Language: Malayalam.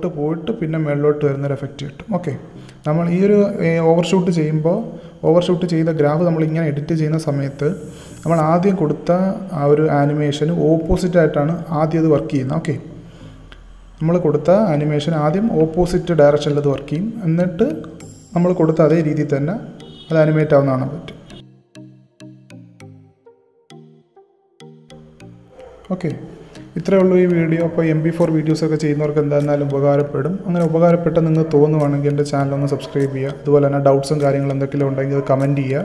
താഴോട്ട് പോയിട്ട് പിന്നെ മേളിലോട്ട് വരുന്നൊരു എഫക്റ്റ് കിട്ടും. ഓക്കെ, നമ്മൾ ഈ ഒരു ഓവർഷൂട്ട് ചെയ്ത ഗ്രാഫ് നമ്മളിങ്ങനെ എഡിറ്റ് ചെയ്യുന്ന സമയത്ത് നമ്മൾ ആദ്യം കൊടുത്ത ആ ഒരു ആനിമേഷന് ഓപ്പോസിറ്റായിട്ടാണ് ആദ്യം അത് വർക്ക് ചെയ്യുന്നത്. ഓക്കെ, നമ്മൾ കൊടുത്ത ആനിമേഷൻ ആദ്യം ഓപ്പോസിറ്റ് ഡയറക്ഷനിൽ അത് വർക്ക് ചെയ്യും, എന്നിട്ട് നമ്മൾ കൊടുത്ത അതേ രീതിയിൽ തന്നെ അത് ആനിമേറ്റ് ആവുന്നതാണ് പറ്റും. ഓക്കെ, ഇത്രയേ ഉള്ളൂ ഈ വീഡിയോ. അപ്പോൾ MP4 വീഡിയോസൊക്കെ ചെയ്യുന്നവർക്ക് എന്തായാലും ഉപകാരപ്പെടും. അങ്ങനെ ഉപകാരപ്പെട്ട നിങ്ങൾ തോന്നുവാണെങ്കിൽ എൻ്റെ ചാനലൊന്ന് സബ്സ്ക്രൈബ് ചെയ്യുക. അതുപോലെ തന്നെ ഡൗട്ട്സും കാര്യങ്ങളും എന്തെങ്കിലും ഉണ്ടെങ്കിൽ അത് കമൻറ്റ് ചെയ്യുക.